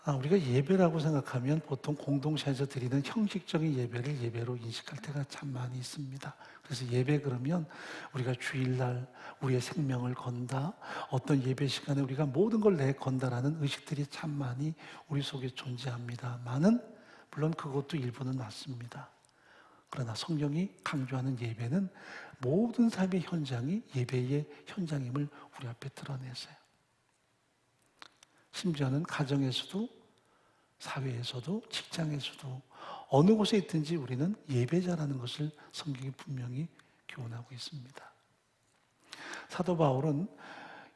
우리가 예배라고 생각하면 보통 공동체에서 드리는 형식적인 예배를 예배로 인식할 때가 참 많이 있습니다. 그래서 예배 그러면 우리가 주일날 우리의 생명을 건다, 어떤 예배 시간에 우리가 모든 걸 내건다라는 의식들이 참 많이 우리 속에 존재합니다만은 물론 그것도 일부는 맞습니다. 그러나 성경이 강조하는 예배는 모든 삶의 현장이 예배의 현장임을 우리 앞에 드러내세요. 심지어는 가정에서도 사회에서도 직장에서도 어느 곳에 있든지 우리는 예배자라는 것을 성경이 분명히 교훈하고 있습니다. 사도 바울은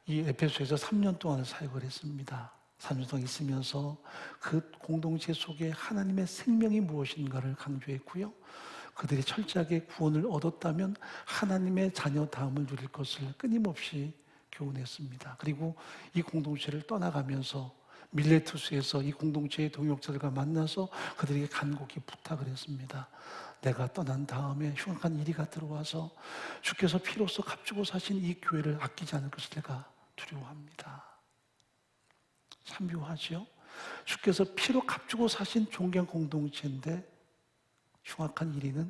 이 에베소에서 3년 동안 사역을 했습니다. 3년 동안 있으면서 그 공동체 속에 하나님의 생명이 무엇인가를 강조했고요. 그들이 철저하게 구원을 얻었다면 하나님의 자녀다움을 누릴 것을 끊임없이 교훈했습니다. 그리고 이 공동체를 떠나가면서 밀레투스에서 이 공동체의 동역자들과 만나서 그들에게 간곡히 부탁을 했습니다. 내가 떠난 다음에 흉악한 이리가 들어와서 주께서 피로써 값주고 사신 이 교회를 아끼지 않을 것을 내가 두려워합니다. 참 묘하죠? 주께서 피로 값주고 사신 존경 공동체인데 흉악한 이리는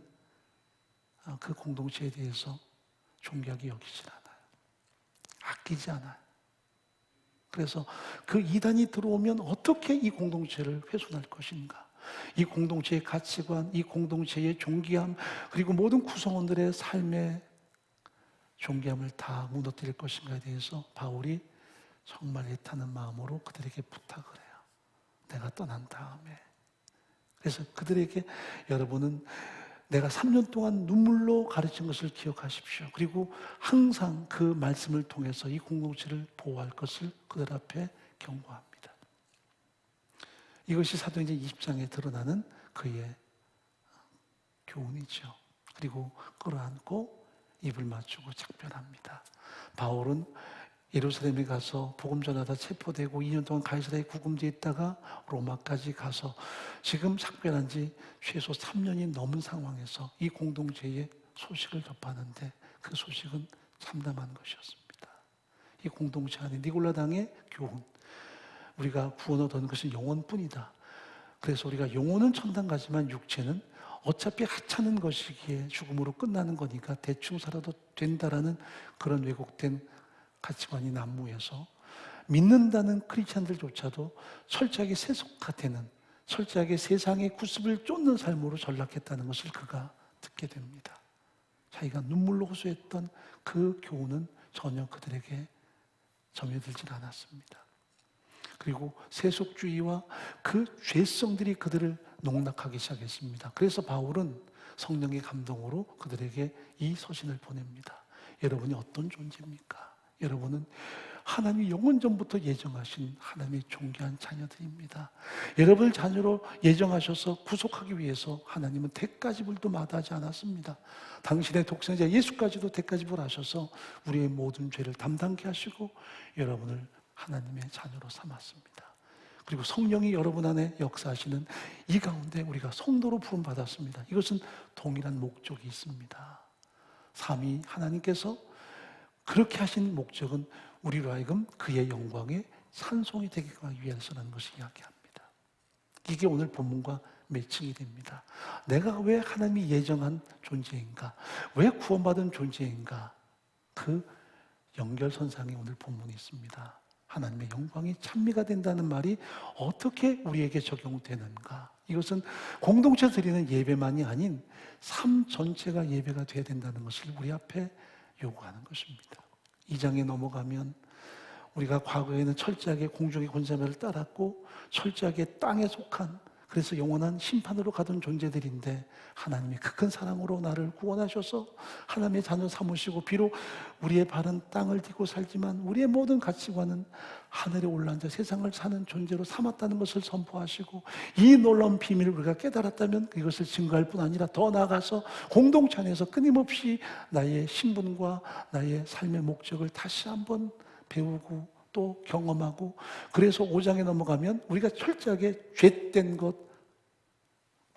그 공동체에 대해서 존귀하게 여기질 않아요. 아끼지 않아요. 그래서 그 이단이 들어오면 어떻게 이 공동체를 훼손할 것인가? 이 공동체의 가치관, 이 공동체의 존귀함, 그리고 모든 구성원들의 삶의 존귀함을 다 무너뜨릴 것인가에 대해서 바울이 정말 애타는 마음으로 그들에게 부탁을 해요. 내가 떠난 다음에. 그래서 그들에게 여러분은 내가 3년 동안 눈물로 가르친 것을 기억하십시오. 그리고 항상 그 말씀을 통해서 이 공동체를 보호할 것을 그들 앞에 경고합니다. 이것이 사도행전 20장에 드러나는 그의 교훈이죠. 그리고 끌어안고 입을 맞추고 작별합니다. 바울은 예루살렘에 가서 복음 전하다 체포되고 2년 동안 가이사랴에 구금되어 있다가 로마까지 가서 지금 작별한 지 최소 3년이 넘은 상황에서 이 공동체의 소식을 접하는데 그 소식은 참담한 것이었습니다. 이 공동체 안에 니골라당의 교훈, 우리가 구원 얻은 것은 영혼뿐이다. 그래서 우리가 영혼은 천당 가지만 육체는 어차피 하찮은 것이기에 죽음으로 끝나는 거니까 대충 살아도 된다라는 그런 왜곡된 가치관이 난무해서 믿는다는 크리스찬들조차도 철저하게 세속화되는, 철저하게 세상의 구습을 쫓는 삶으로 전락했다는 것을 그가 듣게 됩니다. 자기가 눈물로 호소했던 그 교훈은 전혀 그들에게 점여들지 않았습니다. 그리고 세속주의와 그 죄성들이 그들을 농락하기 시작했습니다. 그래서 바울은 성령의 감동으로 그들에게 이 서신을 보냅니다. 여러분이 어떤 존재입니까? 여러분은 하나님이 영원 전부터 예정하신 하나님의 존귀한 자녀들입니다. 여러분을 자녀로 예정하셔서 구속하기 위해서 하나님은 대가지불도 마다하지 않았습니다. 당신의 독생자 예수까지도 대가지불하셔서 우리의 모든 죄를 담당케 하시고 여러분을 하나님의 자녀로 삼았습니다. 그리고 성령이 여러분 안에 역사하시는 이 가운데 우리가 성도로 부름받았습니다. 이것은 동일한 목적이 있습니다. 삼위 하나님께서 그렇게 하신 목적은 우리로 하여금 그의 영광에 찬송이 되기 위해서라는 것을 이야기합니다. 이게 오늘 본문과 매칭이 됩니다. 내가 왜 하나님이 예정한 존재인가? 왜 구원받은 존재인가? 그 연결선상에 오늘 본문이 있습니다. 하나님의 영광이 찬미가 된다는 말이 어떻게 우리에게 적용되는가? 이것은 공동체 드리는 예배만이 아닌 삶 전체가 예배가 되어야 된다는 것을 우리 앞에 요구하는 것입니다. 2장에 넘어가면 우리가 과거에는 철저하게 공중의 권세를 따랐고 철저하게 땅에 속한, 그래서 영원한 심판으로 가던 존재들인데 하나님의 그 큰 사랑으로 나를 구원하셔서 하나님의 자녀 삼으시고 비록 우리의 발은 땅을 딛고 살지만 우리의 모든 가치관은 하늘에 올라앉아 세상을 사는 존재로 삼았다는 것을 선포하시고 이 놀라운 비밀을 우리가 깨달았다면 이것을 증거할 뿐 아니라 더 나아가서 공동체 안에서 끊임없이 나의 신분과 나의 삶의 목적을 다시 한번 배우고 또 경험하고, 그래서 5장에 넘어가면 우리가 철저하게 죄된 것,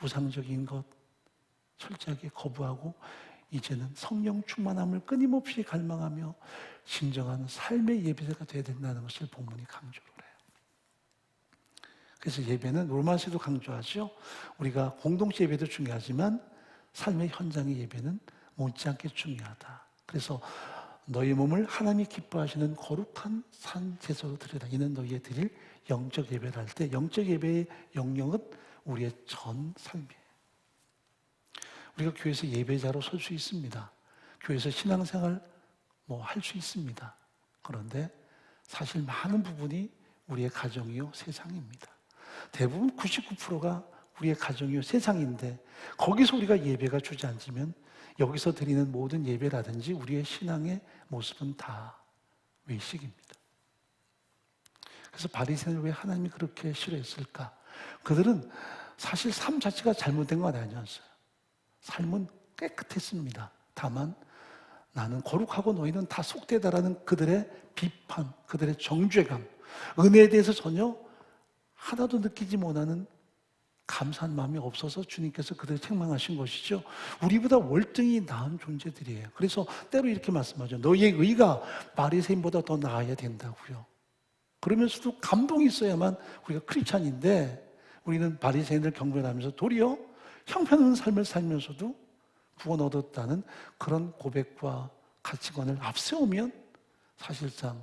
우상적인 것 철저하게 거부하고 이제는 성령 충만함을 끊임없이 갈망하며 진정한 삶의 예배자가 되어야 된다는 것을 본문이 강조를 해요. 그래서 예배는 로마서도 강조하죠. 우리가 공동체 예배도 중요하지만 삶의 현장의 예배는 못지않게 중요하다. 그래서 너희 몸을 하나님이 기뻐하시는 거룩한 산 제사로 드리라. 이는 너희의 드릴 영적 예배를 할 때 영적 예배의 영역은 우리의 전 삶이에요. 우리가 교회에서 예배자로 설 수 있습니다. 교회에서 신앙생활 할 수 있습니다. 그런데 사실 많은 부분이 우리의 가정이요 세상입니다. 대부분 99%가 우리의 가정이요 세상인데 거기서 우리가 예배가 주저앉으면 여기서 드리는 모든 예배라든지 우리의 신앙의 모습은 다 외식입니다. 그래서 바리새인을 왜 하나님이 그렇게 싫어했을까? 그들은 사실 삶 자체가 잘못된 건 아니었어요. 삶은 깨끗했습니다. 다만 나는 거룩하고 너희는 다 속되다라는 그들의 비판, 그들의 정죄감, 은혜에 대해서 전혀 하나도 느끼지 못하는 감사한 마음이 없어서 주님께서 그들을 책망하신 것이죠. 우리보다 월등히 나은 존재들이에요. 그래서 때로 이렇게 말씀하죠. 너희의 의가 바리새인보다 더 나아야 된다고요. 그러면서도 감동이 있어야만 우리가 크리스찬인데 우리는 바리새인을 경배하면서 도리어 형편없는 삶을 살면서도 구원 얻었다는 그런 고백과 가치관을 앞세우면 사실상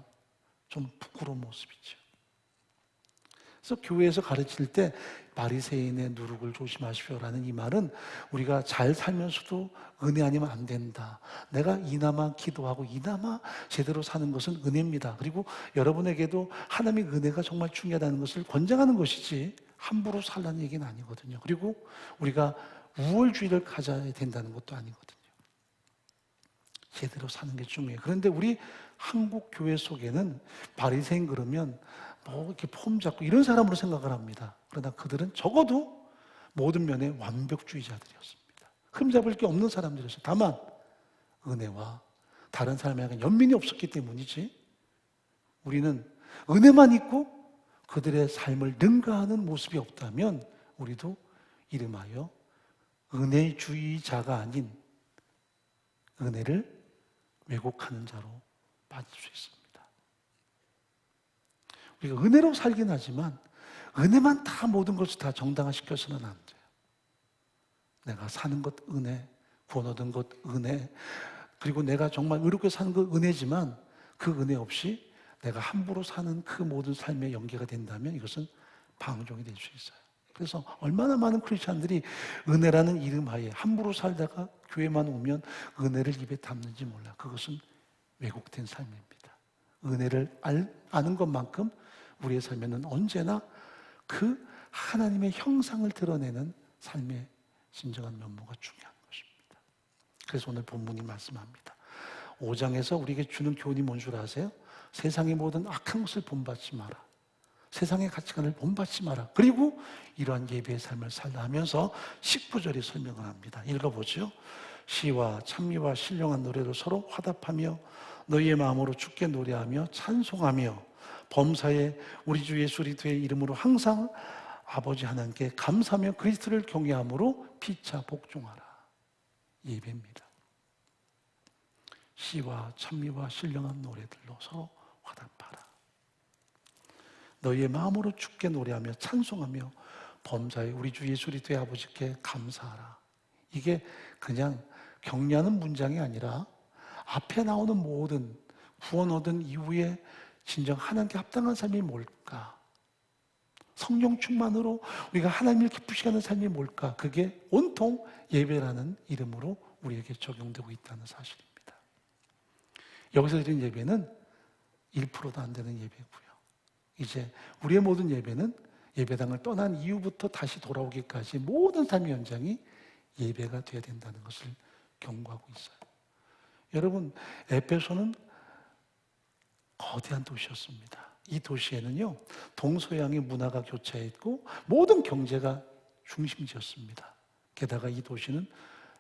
좀 부끄러운 모습이죠. 그래서 교회에서 가르칠 때 바리새인의 누룩을 조심하십시오라는 이 말은 우리가 잘 살면서도 은혜 아니면 안 된다. 내가 이나마 기도하고 이나마 제대로 사는 것은 은혜입니다. 그리고 여러분에게도 하나님의 은혜가 정말 중요하다는 것을 권장하는 것이지 함부로 살라는 얘기는 아니거든요. 그리고 우리가 우월주의를 가져야 된다는 것도 아니거든요. 제대로 사는 게 중요해요. 그런데 우리 한국 교회 속에는 바리새인 그러면 이렇게 폼 잡고 이런 사람으로 생각을 합니다. 그러나 그들은 적어도 모든 면에 완벽주의자들이었습니다. 흠잡을 게 없는 사람들이었어요. 다만 은혜와 다른 사람에게 연민이 없었기 때문이지 우리는 은혜만 있고 그들의 삶을 능가하는 모습이 없다면 우리도 이름하여 은혜주의자가 아닌 은혜를 왜곡하는 자로 빠질 수 있습니다. 우리가 은혜로 살긴 하지만 은혜만 다 모든 것을 다 정당화시켜서는 안 돼요. 내가 사는 것 은혜, 구원 얻은 것 은혜, 그리고 내가 정말 의롭게 사는 것 은혜지만 그 은혜 없이 내가 함부로 사는 그 모든 삶에 연계가 된다면 이것은 방종이 될 수 있어요. 그래서 얼마나 많은 크리스찬들이 은혜라는 이름 하에 함부로 살다가 교회만 오면 은혜를 입에 담는지 몰라. 그것은 왜곡된 삶입니다. 은혜를 아는 것만큼 우리의 삶에는 언제나 그 하나님의 형상을 드러내는 삶의 진정한 면모가 중요한 것입니다. 그래서 오늘 본문이 말씀합니다. 5장에서 우리에게 주는 교훈이 뭔 줄 아세요? 세상의 모든 악한 것을 본받지 마라. 세상의 가치관을 본받지 마라. 그리고 이러한 예배의 삶을 살라 하면서 19절에 설명을 합니다. 읽어보죠. 시와 찬미와 신령한 노래로 서로 화답하며 너희의 마음으로 주께 노래하며 찬송하며 범사에 우리 주 예수 그리스도의 이름으로 항상 아버지 하나님께 감사하며 그리스도를 경외함으로 피차 복종하라. 예배입니다. 시와 찬미와 신령한 노래들로 서로 화답하라. 너희의 마음으로 주께 노래하며 찬송하며 범사에 우리 주 예수 그리스도의 아버지께 감사하라. 이게 그냥 격려하는 문장이 아니라 앞에 나오는 모든 구원 얻은 이후에 진정 하나님께 합당한 삶이 뭘까? 성령 충만으로 우리가 하나님을 기쁘시게 하는 삶이 뭘까? 그게 온통 예배라는 이름으로 우리에게 적용되고 있다는 사실입니다. 여기서 드린 예배는 1%도 안 되는 예배고요. 이제 우리의 모든 예배는 예배당을 떠난 이후부터 다시 돌아오기까지 모든 삶의 현장이 예배가 되어야 된다는 것을 경고하고 있어요. 여러분, 에베소는 거대한 도시였습니다. 이 도시에는요, 동서양의 문화가 교차했고 모든 경제가 중심지였습니다. 게다가 이 도시는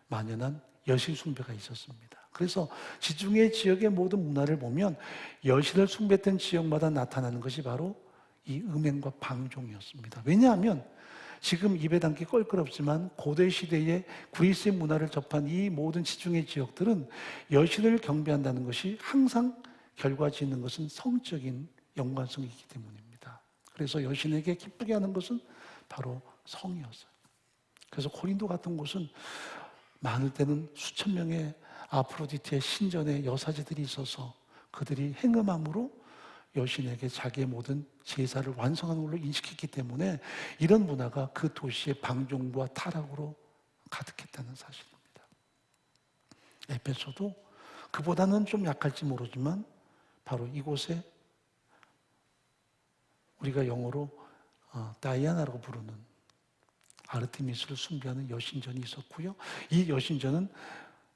만연한 여신 숭배가 있었습니다. 그래서 지중해 지역의 모든 문화를 보면 여신을 숭배했던 지역마다 나타나는 것이 바로 이 음행과 방종이었습니다. 왜냐하면 지금 입에 담기 껄끄럽지만 고대 시대의 그리스의 문화를 접한 이 모든 지중해 지역들은 여신을 경배한다는 것이 항상 결과짓는 것은 성적인 연관성이 있기 때문입니다. 그래서 여신에게 기쁘게 하는 것은 바로 성이었어요. 그래서 고린도 같은 곳은 많을 때는 수천 명의 아프로디테의 신전의 여사제들이 있어서 그들이 행음함으로 여신에게 자기의 모든 제사를 완성하는 걸로 인식했기 때문에 이런 문화가 그 도시의 방종과 타락으로 가득했다는 사실입니다. 에베소도 그보다는 좀 약할지 모르지만 바로 이곳에 우리가 영어로 다이아나라고 부르는 아르테미스를 숭배하는 여신전이 있었고요. 이 여신전은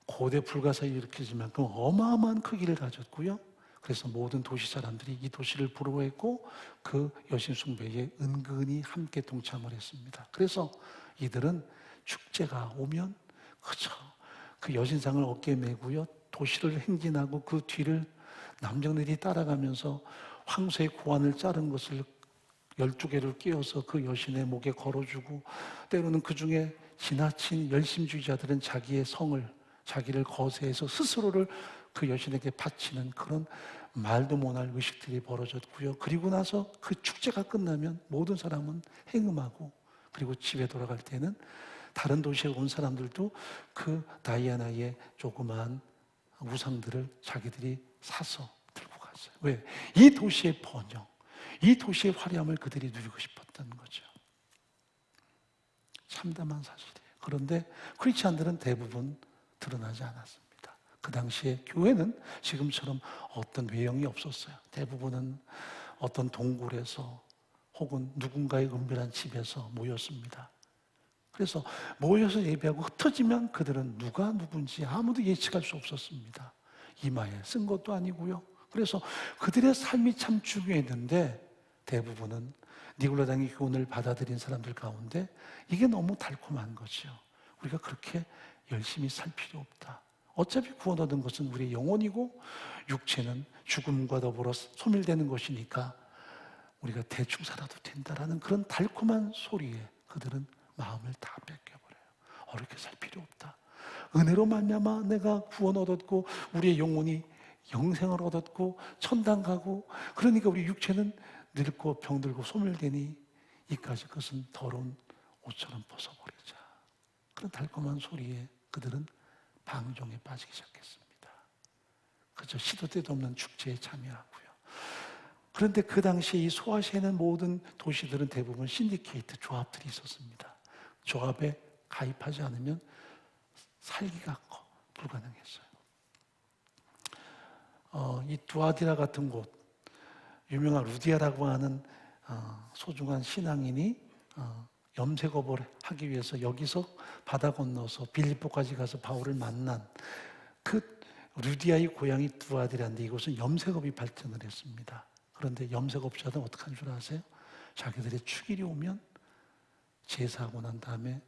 고대 불가사에 일으키지 만큼 어마어마한 크기를 가졌고요. 그래서 모든 도시 사람들이 이 도시를 부러워했고 그 여신 숭배에 은근히 함께 동참을 했습니다. 그래서 이들은 축제가 오면 그저 그 여신상을 어깨에 메고요. 도시를 행진하고 그 뒤를 남정들이 따라가면서 황소의 고환을 자른 것을 12개를 끼워서 그 여신의 목에 걸어주고 때로는 그 중에 지나친 열심주의자들은 자기의 성을 자기를 거세해서 스스로를 그 여신에게 바치는 그런 말도 못할 의식들이 벌어졌고요. 그리고 나서 그 축제가 끝나면 모든 사람은 행음하고 그리고 집에 돌아갈 때는 다른 도시에 온 사람들도 그 다이아나의 조그마한 우상들을 자기들이 사서 들고 갔어요. 왜? 이 도시의 번영, 이 도시의 화려함을 그들이 누리고 싶었던 거죠. 참담한 사실이에요. 그런데 크리스찬들은 대부분 드러나지 않았습니다. 그 당시에 교회는 지금처럼 어떤 외형이 없었어요. 대부분은 어떤 동굴에서 혹은 누군가의 은밀한 집에서 모였습니다. 그래서 모여서 예배하고 흩어지면 그들은 누가 누군지 아무도 예측할 수 없었습니다. 이마에 쓴 것도 아니고요. 그래서 그들의 삶이 참 중요했는데 대부분은 니골라당의 교훈을 받아들인 사람들 가운데 이게 너무 달콤한 거죠. 우리가 그렇게 열심히 살 필요 없다. 어차피 구원 얻은 것은 우리의 영혼이고 육체는 죽음과 더불어 소멸되는 것이니까 우리가 대충 살아도 된다라는 그런 달콤한 소리에 그들은 마음을 다 뺏겨버려요. 어렵게 살 필요 없다. 은혜로 말미암아 내가 구원 얻었고 우리의 영혼이 영생을 얻었고 천당 가고 그러니까 우리 육체는 늙고 병들고 소멸되니 이까지 그것은 더러운 옷처럼 벗어버리자. 그런 달콤한 소리에 그들은 방종에 빠지기 시작했습니다. 그저 시도 때도 없는 축제에 참여하고요. 그런데 그 당시에 이 소아시아는 모든 도시들은 대부분 신디케이트 조합들이 있었습니다. 조합에 가입하지 않으면 살기가 불가능했어요. 이 두아디라 같은 곳, 유명한 루디아라고 하는 소중한 신앙인이 염색업을 하기 위해서 여기서 바다 건너서 빌립보까지 가서 바울을 만난 그 루디아의 고향이 두아디라인데 이곳은 염색업이 발전을 했습니다. 그런데 염색업자들은 어떻게 하는 줄 아세요? 자기들의 축일이 오면 제사하고 난 다음에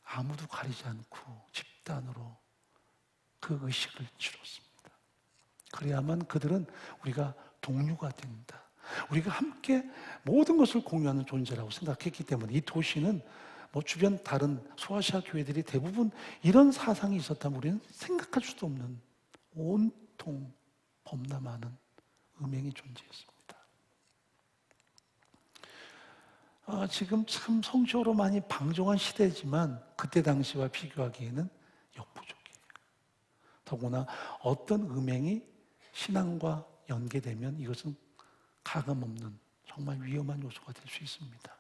아무도 가리지 않고 집단으로 그 의식을 치렀습니다. 그래야만 그들은 우리가 동료가 된다. 우리가 함께 모든 것을 공유하는 존재라고 생각했기 때문에 이 도시는 주변 다른 소아시아 교회들이 대부분 이런 사상이 있었다면 우리는 생각할 수도 없는 온통 범람하는 음행이 존재했습니다. 지금 참 성적으로 많이 방종한 시대지만 그때 당시와 비교하기에는 역부족이에요. 더구나 어떤 음행이 신앙과 연계되면 이것은 가감없는 정말 위험한 요소가 될 수 있습니다.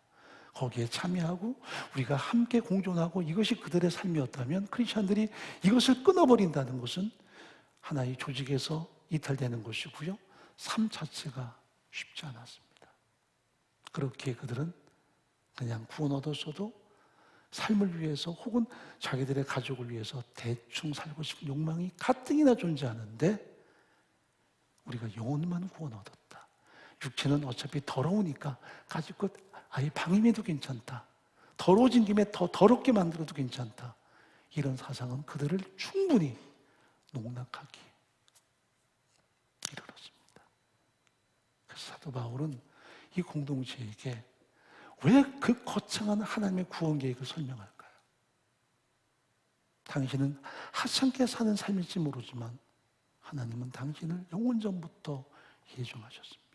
거기에 참여하고 우리가 함께 공존하고 이것이 그들의 삶이었다면 크리스천들이 이것을 끊어버린다는 것은 하나의 조직에서 이탈되는 것이고요. 삶 자체가 쉽지 않았습니다. 그렇게 그들은 그냥 구원 얻었어도 삶을 위해서 혹은 자기들의 가족을 위해서 대충 살고 싶은 욕망이 가뜩이나 존재하는데 우리가 영혼만 구원 얻었다. 육체는 어차피 더러우니까 가지고 아예 방임해도 괜찮다. 더러워진 김에 더 더럽게 만들어도 괜찮다. 이런 사상은 그들을 충분히 농락하기 이르렀습니다. 그래서 사도 바울은 이 공동체에게 왜 그 거창한 하나님의 구원 계획을 설명할까요? 당신은 하찮게 사는 삶일지 모르지만 하나님은 당신을 영원전부터 예정하셨습니다.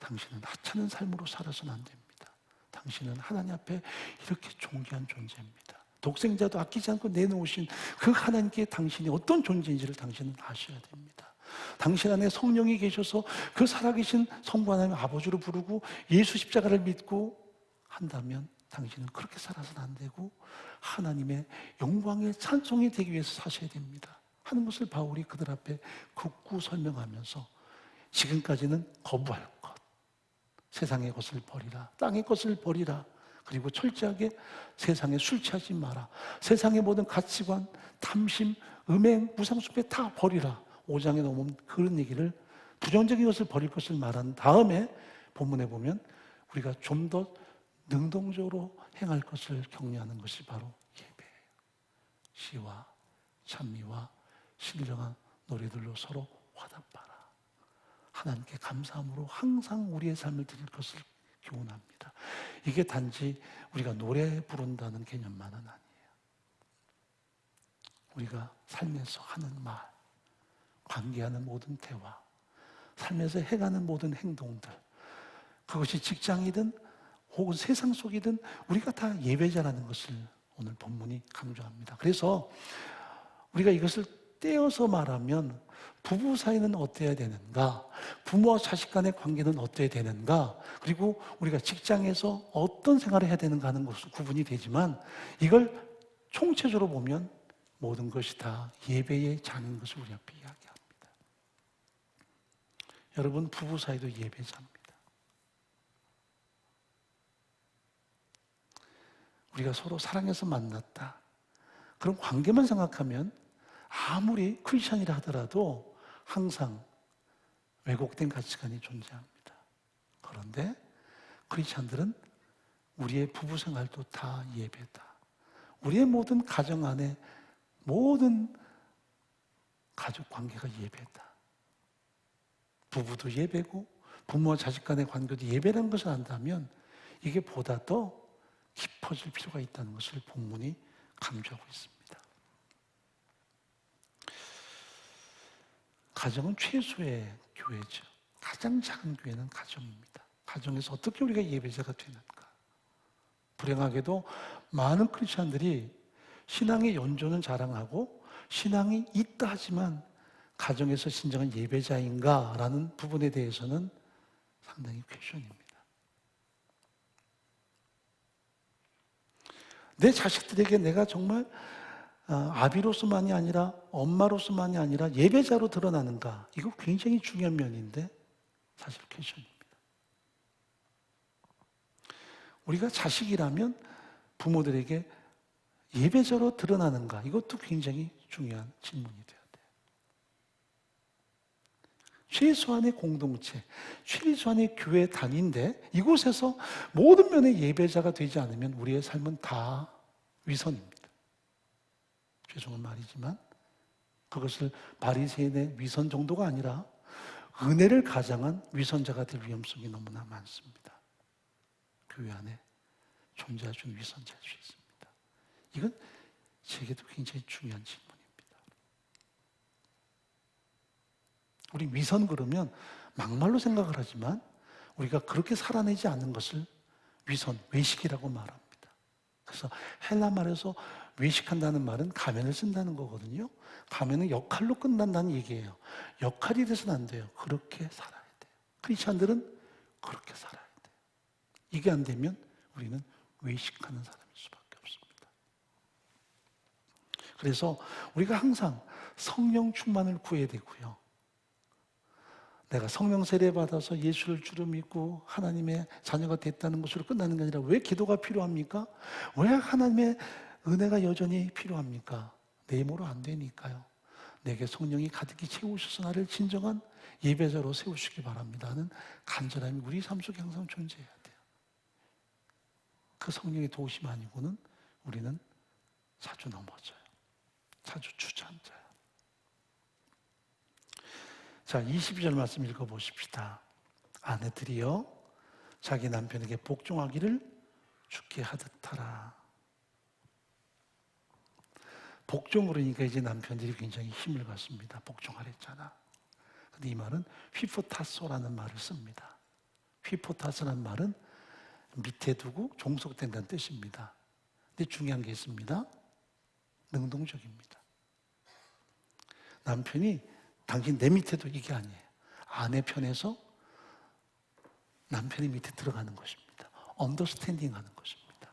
당신은 하찮은 삶으로 살아서는 안 됩니다. 당신은 하나님 앞에 이렇게 존귀한 존재입니다. 독생자도 아끼지 않고 내놓으신 그 하나님께 당신이 어떤 존재인지를 당신은 아셔야 됩니다. 당신 안에 성령이 계셔서 그 살아계신 성부 하나님 아버지로 부르고 예수 십자가를 믿고 한다면 당신은 그렇게 살아서는 안 되고 하나님의 영광의 찬송이 되기 위해서 사셔야 됩니다 하는 것을 바울이 그들 앞에 극구 설명하면서 지금까지는 거부할 것, 세상의 것을 버리라, 땅의 것을 버리라, 그리고 철저하게 세상에 술 취하지 마라, 세상의 모든 가치관, 탐심, 음행, 무상수배 다 버리라, 5장에 넘으면 그런 얘기를, 부정적인 것을 버릴 것을 말한 다음에 본문에 보면 우리가 좀 더 능동적으로 행할 것을 격려하는 것이 바로 예배예요. 시와 찬미와 신령한 노래들로 서로 화답하라. 하나님께 감사함으로 항상 우리의 삶을 드릴 것을 교훈합니다. 이게 단지 우리가 노래 부른다는 개념만은 아니에요. 우리가 삶에서 하는 말, 관계하는 모든 대화, 삶에서 해가는 모든 행동들, 그것이 직장이든 혹은 세상 속이든 우리가 다 예배자라는 것을 오늘 본문이 강조합니다. 그래서 우리가 이것을 떼어서 말하면 부부 사이는 어때야 되는가? 부모와 자식 간의 관계는 어때야 되는가? 그리고 우리가 직장에서 어떤 생활을 해야 되는가 하는 것으로 구분이 되지만 이걸 총체적으로 보면 모든 것이 다 예배의 장인 것을 우리 앞에 이야기합니다. 여러분, 부부 사이도 예배자입니다. 우리가 서로 사랑해서 만났다. 그런 관계만 생각하면 아무리 크리스천이라 하더라도 항상 왜곡된 가치관이 존재합니다. 그런데 크리스천들은 우리의 부부 생활도 다 예배다. 우리의 모든 가정 안에 모든 가족 관계가 예배다. 부부도 예배고 부모와 자식 간의 관계도 예배라는 것을 안다면 이게 보다 더 깊어질 필요가 있다는 것을 본문이 강조하고 있습니다. 가정은 최소의 교회죠. 가장 작은 교회는 가정입니다. 가정에서 어떻게 우리가 예배자가 되는가? 불행하게도 많은 크리스천들이 신앙의 연조는 자랑하고 신앙이 있다 하지만 가정에서 진정한 예배자인가라는 부분에 대해서는 상당히 퀘션입니다. 내 자식들에게 내가 정말 아비로서만이 아니라 엄마로서만이 아니라 예배자로 드러나는가? 이거 굉장히 중요한 면인데 사실 퀘션입니다. 우리가 자식이라면 부모들에게 예배자로 드러나는가? 이것도 굉장히 중요한 질문이 돼야 돼요. 최소한의 공동체, 최소한의 교회 단위인데 이곳에서 모든 면의 예배자가 되지 않으면 우리의 삶은 다 위선입니다. 죄송한 말이지만 그것을 바리새인의 위선 정도가 아니라 은혜를 가장한 위선자가 될 위험성이 너무나 많습니다. 교회 안에 존재할 수 있는 위선자일 수 있습니다. 이건 제게도 굉장히 중요한 질문입니다. 우리 위선 그러면 막말로 생각을 하지만 우리가 그렇게 살아내지 않는 것을 위선, 외식이라고 말합니다. 그래서 헬라 말에서 외식한다는 말은 가면을 쓴다는 거거든요. 가면은 역할로 끝난다는 얘기예요. 역할이 돼서는 안 돼요. 그렇게 살아야 돼요. 크리스천들은 그렇게 살아야 돼요. 이게 안 되면 우리는 외식하는 사람일 수밖에 없습니다. 그래서 우리가 항상 성령 충만을 구해야 되고요. 내가 성령 세례 받아서 예수를 주로 믿고 하나님의 자녀가 됐다는 것으로 끝나는 게 아니라 왜 기도가 필요합니까? 왜 하나님의 은혜가 여전히 필요합니까? 내 힘으로 안 되니까요. 내게 성령이 가득히 채우셔서 나를 진정한 예배자로 세우시기 바랍니다 하는 간절함이 우리 삶 속에 항상 존재해야 돼요. 그 성령의 도우심 아니고는 우리는 자주 넘어져요. 자주 주저앉아요. 자, 22절 말씀 읽어보십시다. 아내들이여 자기 남편에게 복종하기를 주께 하듯 하라. 복종 그러니까 이제 남편들이 굉장히 힘을 갖습니다. 복종하랬잖아. 근데 이 말은 휘포타소라는 말을 씁니다. 휘포타스라는 말은 밑에 두고 종속된다는 뜻입니다. 근데 중요한 게 있습니다. 능동적입니다. 남편이 당신 내 밑에도 이게 아니에요. 아내 편에서 남편이 밑에 들어가는 것입니다. 언더스탠딩 하는 것입니다.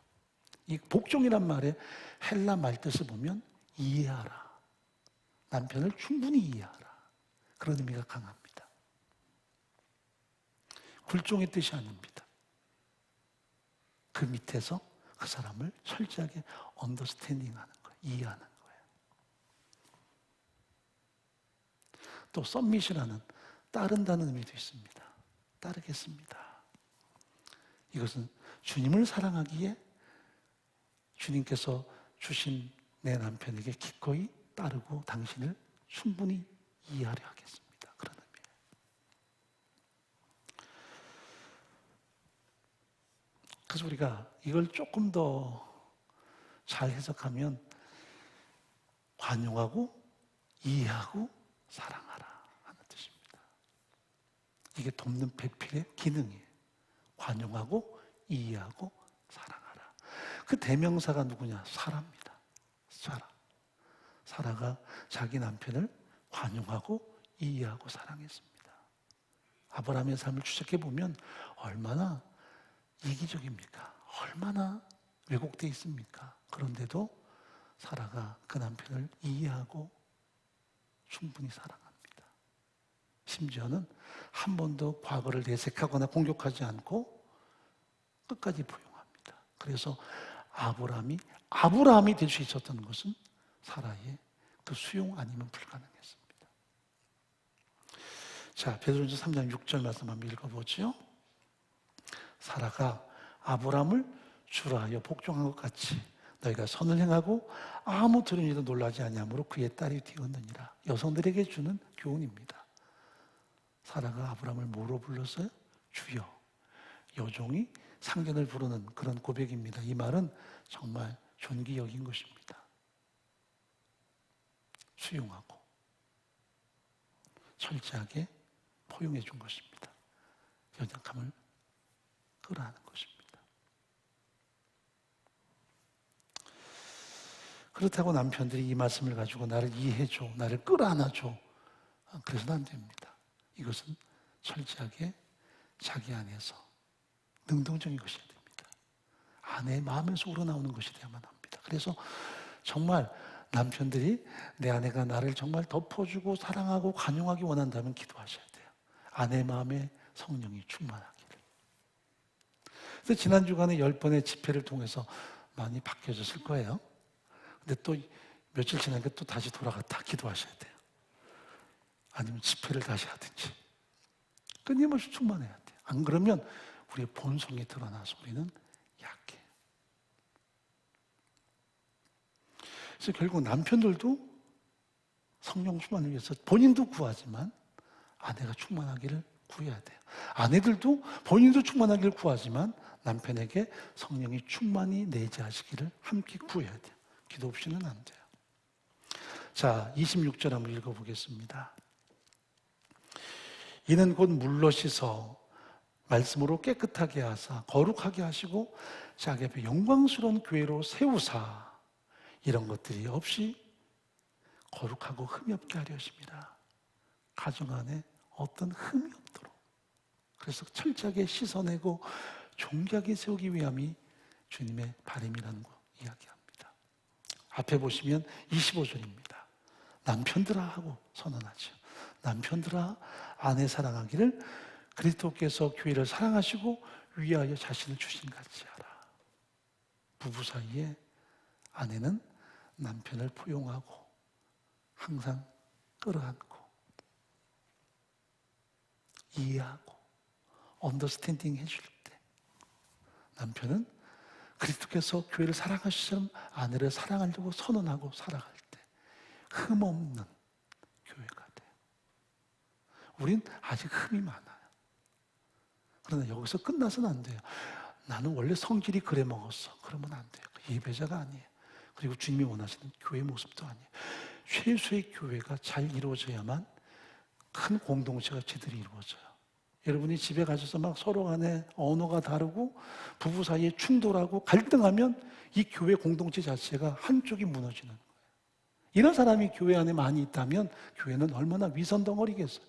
이 복종이란 말의 헬라 말뜻을 보면 이해하라. 남편을 충분히 이해하라. 그런 의미가 강합니다. 굴종의 뜻이 아닙니다. 그 밑에서 그 사람을 철저하게 언더스탠딩 하는 거예요. 이해하는 거예요. 또 썸밋이라는 따른다는 의미도 있습니다. 따르겠습니다. 이것은 주님을 사랑하기에 주님께서 주신 내 남편에게 기꺼이 따르고 당신을 충분히 이해하려 하겠습니다. 그런 의미예요. 그래서 우리가 이걸 조금 더 잘 해석하면 관용하고 이해하고 사랑하라 하는 뜻입니다. 이게 돕는 배필의 기능이에요. 관용하고 이해하고 사랑하라. 그 대명사가 누구냐? 사라입니다. 사라. 사라가 자기 남편을 관용하고 이해하고 사랑했습니다. 아브라함의 삶을 추적해 보면 얼마나 이기적입니까? 얼마나 왜곡되어 있습니까? 그런데도 사라가 그 남편을 이해하고 충분히 사랑합니다. 심지어는 한 번도 과거를 내색하거나 공격하지 않고 끝까지 포용합니다. 그래서 아브라함이 될 수 있었던 것은 사라의 그 수용 아니면 불가능했습니다. 자, 베드로전서 3장 6절 말씀 한번 읽어보죠. 사라가 아브라함을 주라 하여 복종한 것 같이 너희가 선을 행하고 아무 들은 일도 놀라지 아니하므로 그의 딸이 되었느니라. 여성들에게 주는 교훈입니다. 사라가 아브라함을 뭐로 불렀어요? 주여. 여종이 상견을 부르는 그런 고백입니다. 이 말은 정말 존귀 여긴 것입니다. 수용하고 철저하게 포용해 준 것입니다. 연약함을 끌어안은 것입니다. 그렇다고 남편들이 이 말씀을 가지고 나를 이해해줘, 나를 끌어안아줘. 그래서는 안 됩니다. 이것은 철저하게 자기 안에서 능동적인 것이어야 됩니다. 아내의 마음에서 우러나오는 것이 되어야만 합니다. 그래서 정말 남편들이 내 아내가 나를 정말 덮어주고 사랑하고 관용하기 원한다면 기도하셔야 돼요. 아내의 마음에 성령이 충만하기를. 그래서 지난 주간에 10번의 집회를 통해서 많이 바뀌어졌을 거예요. 근데 또 며칠 지나니까 또 다시 돌아갔다 기도하셔야 돼요. 아니면 집회를 다시 하든지. 끊임없이 충만해야 돼요. 안 그러면 우리의 본성이 드러나서 우리는 약해요. 그래서 결국 남편들도 성령 충만을 위해서 본인도 구하지만 아내가 충만하기를 구해야 돼요. 아내들도 본인도 충만하기를 구하지만 남편에게 성령이 충만히 내재하시기를 함께 구해야 돼요. 기도 없이는 안 돼요. 자, 26절 한번 읽어보겠습니다. 이는 곧 물로 씻어 말씀으로 깨끗하게 하사 거룩하게 하시고 자기 앞에 영광스러운 교회로 세우사 이런 것들이 없이 거룩하고 흠이 없게 하려 하십니다. 가정 안에 어떤 흠이 없도록. 그래서 철저하게 씻어내고 존귀하게 세우기 위함이 주님의 바람이라는 거 이야기합니다. 앞에 보시면 25절입니다. 남편들아 하고 선언하죠. 남편들아 아내 사랑하기를 그리스도께서 교회를 사랑하시고 위하여 자신을 주신 같이 하라. 부부 사이에 아내는 남편을 포용하고 항상 끌어안고 이해하고 언더스탠딩 해줄 때 남편은 그리스도께서 교회를 사랑하시처럼 아내를 사랑하려고 선언하고 살아갈 때 흠없는 교회가 돼요. 우린 아직 흠이 많아요. 그러나 여기서 끝나서는 안 돼요. 나는 원래 성질이 그래 먹었어. 그러면 안 돼요. 예배자가 아니에요. 그리고 주님이 원하시는 교회 모습도 아니에요. 최소의 교회가 잘 이루어져야만 큰 공동체가 제대로 이루어져요. 여러분이 집에 가셔서 막 서로 간에 언어가 다르고 부부 사이에 충돌하고 갈등하면 이 교회 공동체 자체가 한쪽이 무너지는 거예요. 이런 사람이 교회 안에 많이 있다면 교회는 얼마나 위선덩어리겠어요.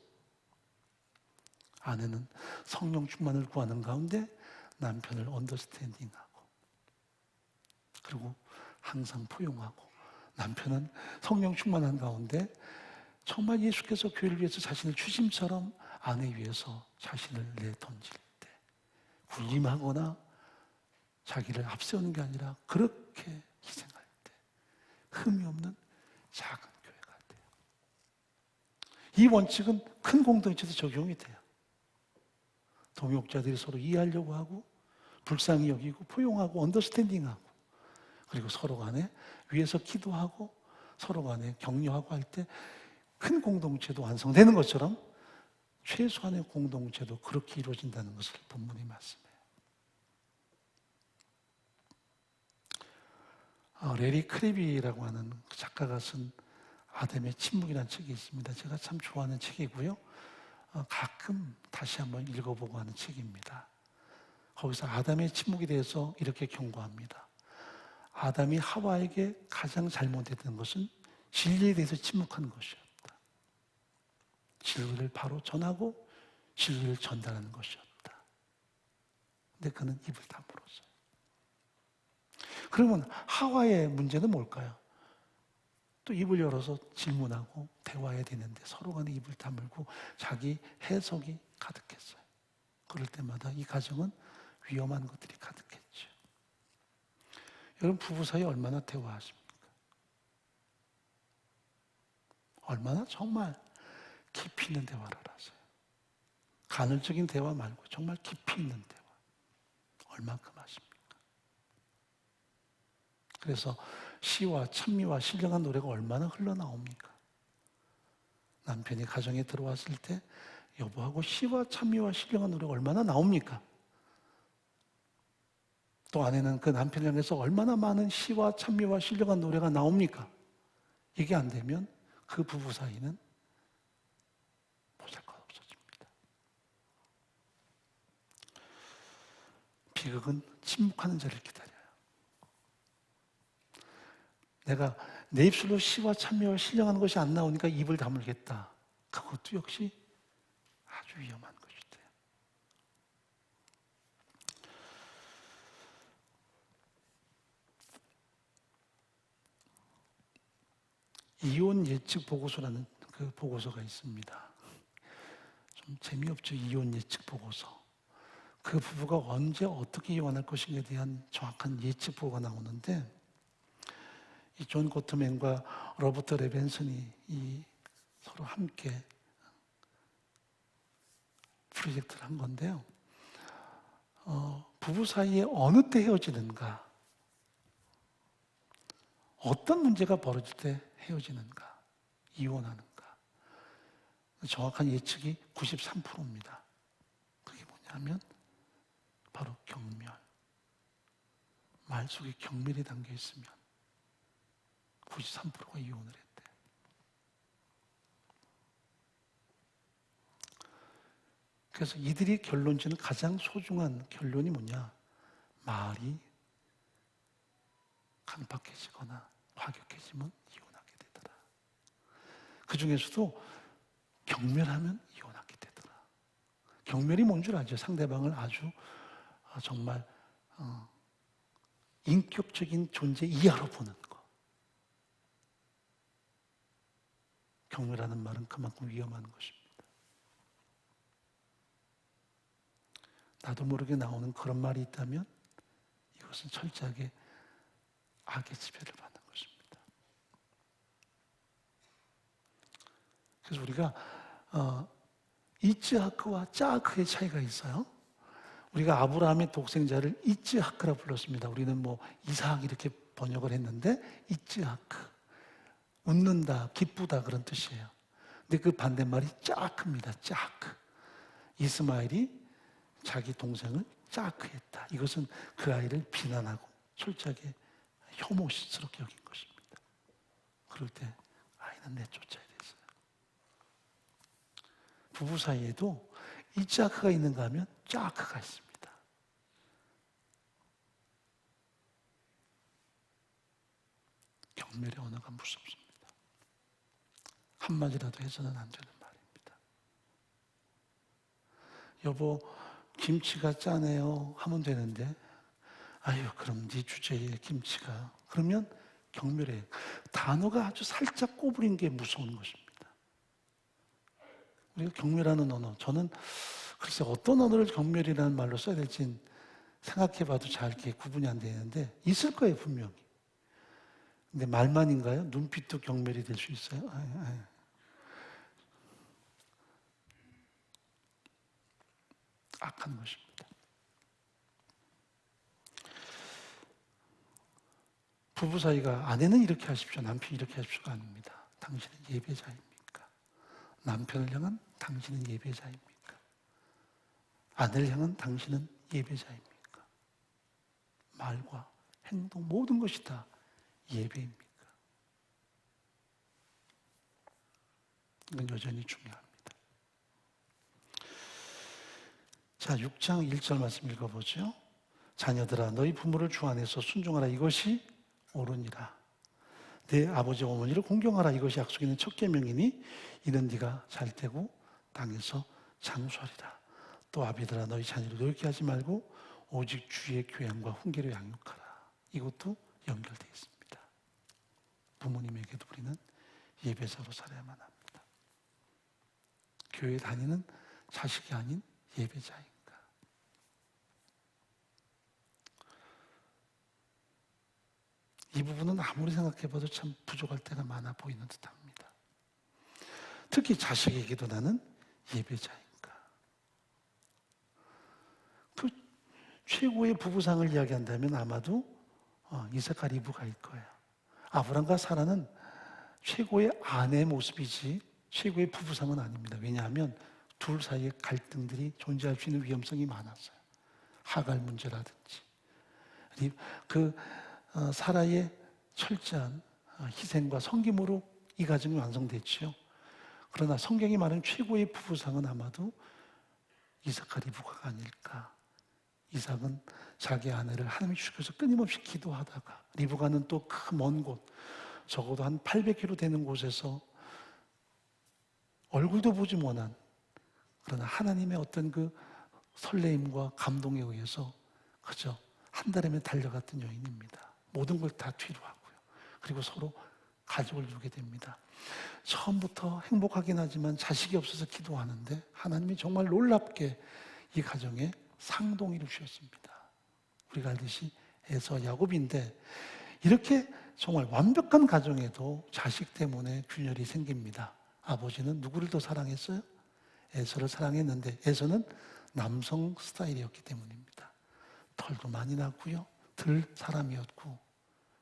아내는 성령 충만을 구하는 가운데 남편을 언더스탠딩하고, 그리고 항상 포용하고, 남편은 성령 충만한 가운데 정말 예수께서 교회를 위해서 자신을 주심처럼 아내 위해서 자신을 내던질 때, 군림하거나 자기를 앞세우는 게 아니라 그렇게 희생할 때 흠이 없는 작은 교회가 돼요. 이 원칙은 큰 공동체에서 적용이 돼요. 동역자들이 서로 이해하려고 하고, 불쌍히 여기고, 포용하고, 언더스탠딩하고, 그리고 서로 간에 위에서 기도하고 서로 간에 격려하고 할 때 큰 공동체도 완성되는 것처럼 최소한의 공동체도 그렇게 이루어진다는 것을 본문이 말씀해요. 레리 크래비라고 하는 작가가 쓴 아담의 침묵이라는 책이 있습니다. 제가 참 좋아하는 책이고요. 가끔 다시 한번 읽어보고 하는 책입니다. 거기서 아담의 침묵에 대해서 이렇게 경고합니다. 아담이 하와에게 가장 잘못했던 것은 진리에 대해서 침묵한 것이었다. 진리를 바로 전하고 진리를 전달하는 것이었다. 근데 그는 입을 다물었어요. 그러면 하와의 문제는 뭘까요? 또 입을 열어서 질문하고 대화해야 되는데 서로 간에 입을 다물고 자기 해석이 가득했어요. 그럴 때마다 이 가정은 위험한 것들이 가득했죠. 여러분, 부부 사이 얼마나 대화하십니까? 얼마나 정말 깊이 있는 대화를 하세요? 간헐적인 대화 말고 정말 깊이 있는 대화 얼만큼 하십니까? 그래서 시와 찬미와 신령한 노래가 얼마나 흘러나옵니까? 남편이 가정에 들어왔을 때 여보하고 시와 찬미와 신령한 노래가 얼마나 나옵니까? 또 아내는 그 남편을 향해서 얼마나 많은 시와 찬미와 신령한 노래가 나옵니까? 이게 안 되면 그 부부 사이는 보잘것없어집니다. 비극은 침묵하는 자를 기다려요. 내가 내 입술로 시와 찬미와 신령한 것이 안 나오니까 입을 다물겠다. 그것도 역시 아주 위험한 것이 돼요. 이혼 예측 보고서라는 그 보고서가 있습니다. 좀 재미없죠, 이혼 예측 보고서. 그 부부가 언제 어떻게 이혼할 것인가에 대한 정확한 예측 보고가 나오는데, 이 존 고트맨과 로버트 레벤슨이 이 서로 함께 프로젝트를 한 건데요. 부부 사이에 어느 때 헤어지는가, 어떤 문제가 벌어질 때 헤어지는가, 이혼하는가. 정확한 예측이 93%입니다. 그게 뭐냐면 바로 경멸. 말 속에 경멸이 담겨 있으면 93%가 이혼을 했대. 그래서 이들이 결론 지는 가장 소중한 결론이 뭐냐? 말이 강박해지거나 과격해지면 이혼하게 되더라. 그 중에서도 경멸하면 이혼하게 되더라. 경멸이 뭔 줄 알죠? 상대방을 아주 정말 인격적인 존재 이하로 보는 거. 경멸하는 말은 그만큼 위험한 것입니다. 나도 모르게 나오는 그런 말이 있다면 이것은 철저하게 악의 지배를 받는 것입니다. 그래서 우리가 이츠하크와 짜하크의 차이가 있어요. 우리가 아브라함의 독생자를 이츠하크라 불렀습니다. 우리는 뭐 이삭 이렇게 번역을 했는데 이츠하크, 웃는다, 기쁘다 그런 뜻이에요. 근데 그 반대말이 짜하크입니다. 짜하크. 이스마엘이 자기 동생을 짜하크했다. 이것은 그 아이를 비난하고 솔직하게 혐오스럽게 여긴 것입니다. 그럴 때 아이는 내쫓아야 됐어요. 부부 사이에도 이자크가 있는가 하면 짜크가 있습니다. 경멸의 언어가 무섭습니다. 한마디라도 해서는 안 되는 말입니다. 여보, 김치가 짜네요 하면 되는데, 아유, 그럼 네 주제에 김치가. 그러면 경멸해. 단어가 아주 살짝 꼬부린 게 무서운 것입니다. 우리가 경멸하는 언어, 저는 글쎄 어떤 언어를 경멸이라는 말로 써야 될지 생각해봐도 잘 이렇게 구분이 안 되는데 있을 거예요, 분명히. 근데 말만인가요? 눈빛도 경멸이 될 수 있어요? 악한 것입니다. 부부 사이가 아내는 이렇게 하십시오, 남편이 이렇게 하십시오가 아닙니다. 당신은 예배자입니까? 남편을 향한 당신은 예배자입니까? 아내를 향한 당신은 예배자입니까? 말과 행동 모든 것이 다 예배입니까? 이건 여전히 중요합니다. 자, 6장 1절 말씀 읽어보죠. 자녀들아, 너희 부모를 주 안에서 순종하라. 이것이 옳으니라. 내 아버지 어머니를 공경하라. 이것이 약속 있는 첫 계명이니 이는 네가 잘되고 땅에서 장수하리라. 또 아비들아, 너희 자녀를 노엽게 하지 말고 오직 주의 교양과 훈계로 양육하라. 이것도 연결되어 있습니다. 부모님에게도 우리는 예배자로 살아야만 합니다. 교회 다니는 자식이 아닌 예배자인가. 이 부분은 아무리 생각해봐도 참 부족할 때가 많아 보이는 듯합니다. 특히 자식에게도 나는 예배자인가. 그 최고의 부부상을 이야기한다면 아마도 이삭과 리브가일 거예요. 아브람과 사라는 최고의 아내 모습이지 최고의 부부상은 아닙니다. 왜냐하면 둘 사이에 갈등들이 존재할 수 있는 위험성이 많았어요. 하갈 문제라든지 사라의 철저한 희생과 섬김으로 이 가정이 완성됐지요. 그러나 성경이 말하는 최고의 부부상은 아마도 이삭과 리브가가 아닐까. 이삭은 자기 아내를 하나님이 주께서 끊임없이 기도하다가 리브가는 또 그 먼 곳, 적어도 한 800km 되는 곳에서 얼굴도 보지 못한, 그러나 하나님의 어떤 그 설레임과 감동에 의해서 그저 한 달이면 달려갔던 여인입니다. 모든 걸 다 뒤로 하고요. 그리고 서로 가족을 두게 됩니다. 처음부터 행복하긴 하지만 자식이 없어서 기도하는데 하나님이 정말 놀랍게 이 가정에 상동이를 주셨습니다. 우리가 알듯이 에서 야곱인데 이렇게 정말 완벽한 가정에도 자식 때문에 균열이 생깁니다. 아버지는 누구를 더 사랑했어요? 에서를 사랑했는데 에서는 남성 스타일이었기 때문입니다. 털도 많이 났고요. 들 사람이었고,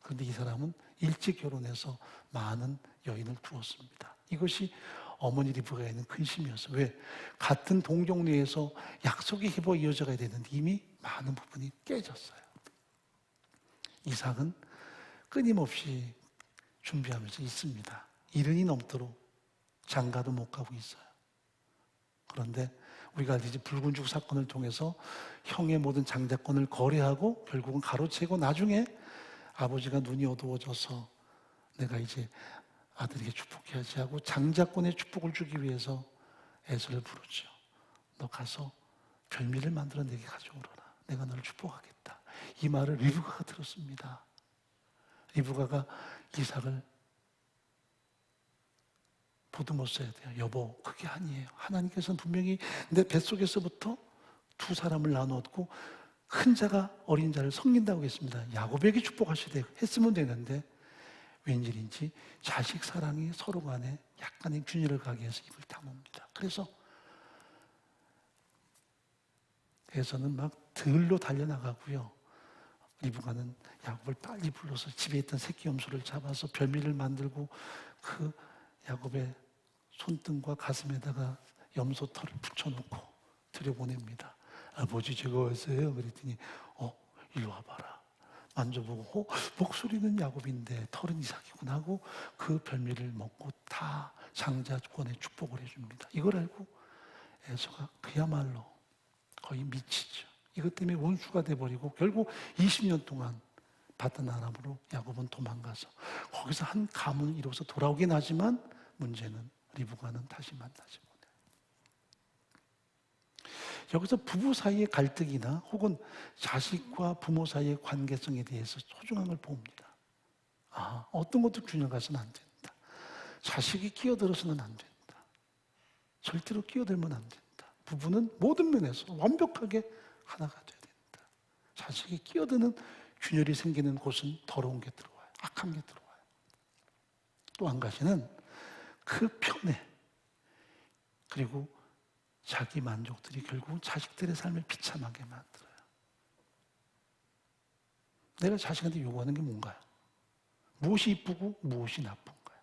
그런데 이 사람은 일찍 결혼해서 많은 여인을 두었습니다. 이것이 어머니 리브가에 있는 근심이었어요. 왜? 같은 동정리에서 약속의 희부가 이어져야 되는데 이미 많은 부분이 깨졌어요. 이삭은 끊임없이 준비하면서 있습니다. 1년이 넘도록 장가도 못 가고 있어요. 그런데 우리가 알듯이 붉은 죽 사건을 통해서 형의 모든 장자권을 거래하고 결국은 가로채고 나중에 아버지가 눈이 어두워져서 내가 이제 아들에게 축복해야지 하고 장자권의 축복을 주기 위해서 에서를 부르죠. 너 가서 별미를 만들어 내게 가져오너라. 내가 너를 축복하겠다. 이 말을 리브가가 들었습니다. 리브가가 이삭을 보듬었어야 돼요. 여보, 그게 아니에요. 하나님께서는 분명히 내 뱃속에서부터 두 사람을 나누었고 큰 자가 어린 자를 섬긴다고 했습니다. 야곱에게 축복하시되 했으면 되는데 웬일인지 자식 사랑이 서로 간에 약간의 균열을 가게 해서 입을 다뭅니다. 그래서 에서는 막 들로 달려나가고요. 리브가는 야곱을 빨리 불러서 집에 있던 새끼 염소를 잡아서 별미를 만들고 그 야곱의 손등과 가슴에다가 염소 털을 붙여놓고 들여보냅니다. 아버지 제가 왔어요. 그랬더니 일로 와봐라. 만져보고 목소리는 야곱인데 털은 이삭이구나 하고 그 별미를 먹고 다 장자권의 축복을 해줍니다. 이걸 알고 에서가 그야말로 거의 미치죠. 이것 때문에 원수가 돼버리고 결국 20년 동안 바다나람으로 야곱은 도망가서 거기서 한 가문을 이루어서 돌아오긴 하지만 문제는 리브가는 다시 만나지 못해요. 여기서 부부 사이의 갈등이나 혹은 자식과 부모 사이의 관계성에 대해서 소중한 걸 봅니다. 어떤 것도 균형 가서는 안 된다. 자식이 끼어들어서는 안 된다. 절대로 끼어들면 안 된다. 부부는 모든 면에서 완벽하게 하나가 돼야 된다. 자식이 끼어드는 균열이 생기는 곳은 더러운 게 들어와요. 악한 게 들어와요. 또 한 가지는 그 편애 그리고 자기 만족들이 결국은 자식들의 삶을 비참하게 만들어요. 내가 자식한테 요구하는 게 뭔가요? 무엇이 이쁘고 무엇이 나쁜가요?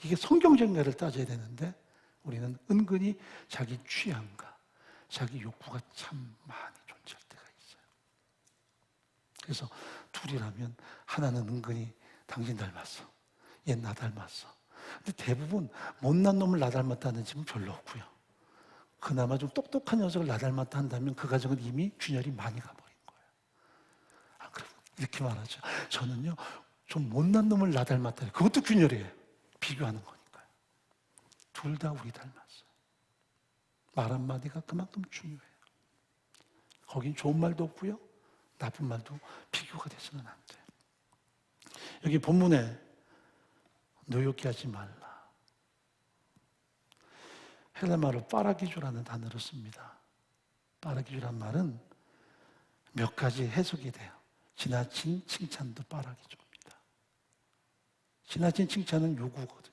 이게 성경적인 거를 따져야 되는데 우리는 은근히 자기 취향과 자기 욕구가 참 많이 존재할 때가 있어요. 그래서 둘이라면 하나는 은근히 당신 닮았어. 얘 나 닮았어. 근데 대부분 못난 놈을 나 닮았다는 집은 별로 없고요. 그나마 좀 똑똑한 녀석을 나 닮았다 한다면 그 가정은 이미 균열이 많이 가버린 거예요. 그럼 이렇게 말하죠. 저는요, 좀 못난 놈을 나 닮았다. 그것도 균열이에요. 비교하는 거니까요. 둘 다 우리 닮았어요. 말 한마디가 그만큼 중요해요. 거긴 좋은 말도 없고요. 나쁜 말도 비교가 돼서는 안 돼요. 여기 본문에 노엽게 하지 말라. 헬라말로 빠라기주라는 단어를 씁니다. 빠라기주란 말은 몇 가지 해석이 돼요. 지나친 칭찬도 빠라기주입니다. 지나친 칭찬은 요구거든요.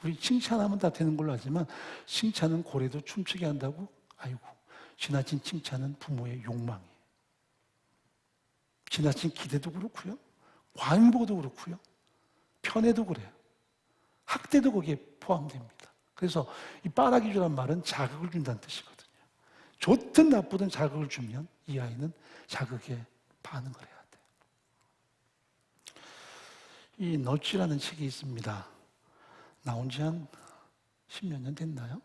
우리 칭찬하면 다 되는 걸로 알지만 칭찬은 고래도 춤추게 한다고? 아이고, 지나친 칭찬은 부모의 욕망이에요. 지나친 기대도 그렇고요. 과잉보도 그렇고요. 편애도 그래요. 학대도 거기에 포함됩니다. 그래서 이 빠라기주란 말은 자극을 준다는 뜻이거든요. 좋든 나쁘든 자극을 주면 이 아이는 자극에 반응을 해야 돼요. 이 너치라는 책이 있습니다. 나온 지 한 10몇 년 됐나요?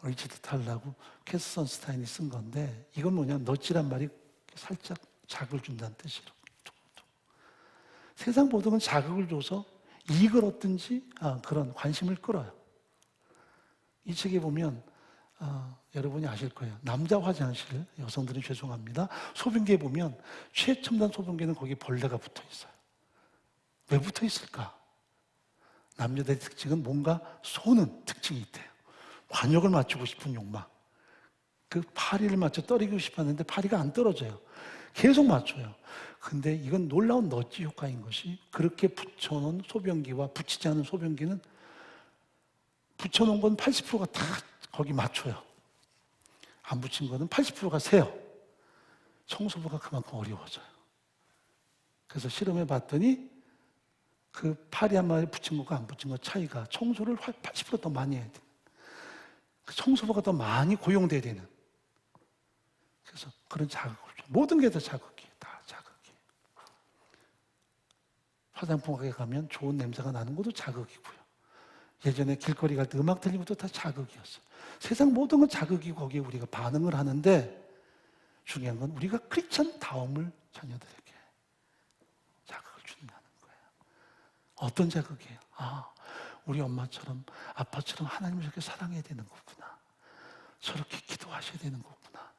리처드 탈라고 캐스 선스타인이 쓴 건데 이건 뭐냐, 너치란 말이 살짝 자극을 준다는 뜻이에요. 세상 모든 건 자극을 줘서 이익을 얻든지 그런 관심을 끌어요. 이 책에 보면 여러분이 아실 거예요. 남자 화장실, 여성들은 죄송합니다. 소변기에 보면 최첨단 소변기는 거기에 벌레가 붙어 있어요. 왜 붙어 있을까? 남자들의 특징은 뭔가 쏘는 특징이 있대요. 관역을 맞추고 싶은 욕망. 그 파리를 맞춰 떨이고 싶었는데 파리가 안 떨어져요. 계속 맞춰요. 근데 이건 놀라운 너치 효과인 것이 그렇게 붙여놓은 소변기와 붙이지 않은 소변기는 붙여놓은 건 80%가 다 거기 맞춰요. 안 붙인 거는 80%가 새요. 청소부가 그만큼 어려워져요. 그래서 실험해 봤더니 그 파리 한 마리 붙인 것과 안 붙인 것 차이가 청소를 80%더 많이 해야 돼요. 그 청소부가 더 많이 고용돼야 되는. 그래서 그런 자극을 줘. 모든 게 다 자극이에요. 다 자극이에요. 화장품 가게 가면 좋은 냄새가 나는 것도 자극이고요. 예전에 길거리 갈 때 음악 들리는 것도 다 자극이었어요. 세상 모든 건 자극이고 거기에 우리가 반응을 하는데 중요한 건 우리가 크리스찬다움을 자녀들에게 자극을 준다는 거예요. 어떤 자극이에요? 우리 엄마처럼 아빠처럼 하나님을 저렇게 사랑해야 되는 거구나. 저렇게 기도하셔야 되는 거구나.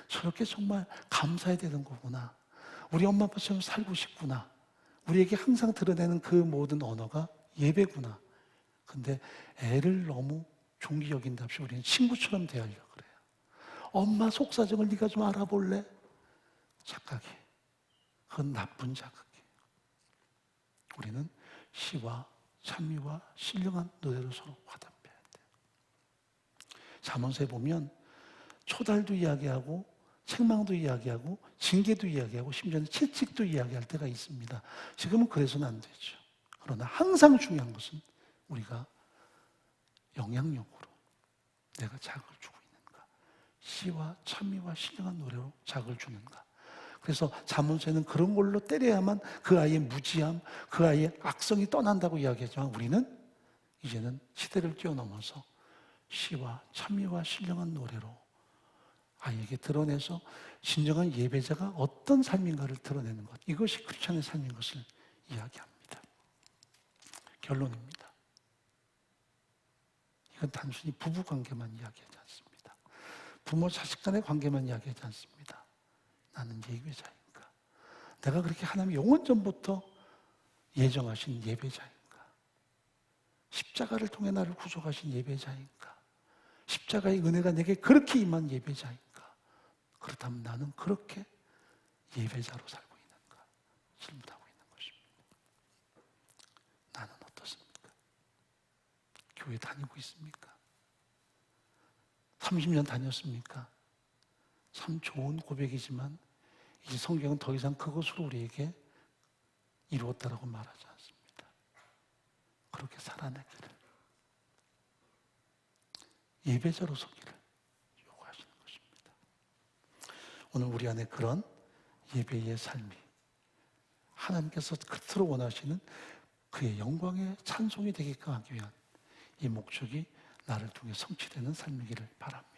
저렇게 정말 감사해야 되는 거구나. 우리 엄마 아빠처럼 살고 싶구나. 우리에게 항상 드러내는 그 모든 언어가 예배구나. 근데 애를 너무 종기 여긴답시 우리는 친구처럼 대하려고 그래요. 엄마 속사정을 네가 좀 알아볼래? 착각이에요. 그건 나쁜 자극이에요. 우리는 시와 찬미와 신령한 노래로 서로 화답해야 돼요. 잠언서에 보면 초달도 이야기하고 책망도 이야기하고 징계도 이야기하고 심지어는 채찍도 이야기할 때가 있습니다. 지금은 그래서는 안 되죠. 그러나 항상 중요한 것은 우리가 영향력으로 내가 자극을 주고 있는가, 시와 찬미와 신령한 노래로 자극을 주는가. 그래서 잠언서에는 그런 걸로 때려야만 그 아이의 무지함, 그 아이의 악성이 떠난다고 이야기하지만 우리는 이제는 시대를 뛰어넘어서 시와 참미와 신령한 노래로 아이에게 드러내서 진정한 예배자가 어떤 삶인가를 드러내는 것, 이것이 크리스찬의 삶인 것을 이야기합니다. 결론입니다. 이건 단순히 부부 관계만 이야기하지 않습니다. 부모 자식 간의 관계만 이야기하지 않습니다. 나는 예배자인가? 내가 그렇게 하나님 영원 전부터 예정하신 예배자인가? 십자가를 통해 나를 구속하신 예배자인가? 십자가의 은혜가 내게 그렇게 임한 예배자인가? 그렇다면 나는 그렇게 예배자로 살고 있는가? 질문하고 있는 것입니다. 나는 어떻습니까? 교회 다니고 있습니까? 30년 다녔습니까? 참 좋은 고백이지만 이 성경은 더 이상 그것으로 우리에게 이루었다라고 말하지 않습니다. 그렇게 살아내기를, 예배자로 서기를 요구하시는 것입니다. 오늘 우리 안에 그런 예배의 삶이 하나님께서 끝으로 원하시는 그의 영광의 찬송이 되게끔 하기 위한 이 목적이 나를 통해 성취되는 삶이기를 바랍니다.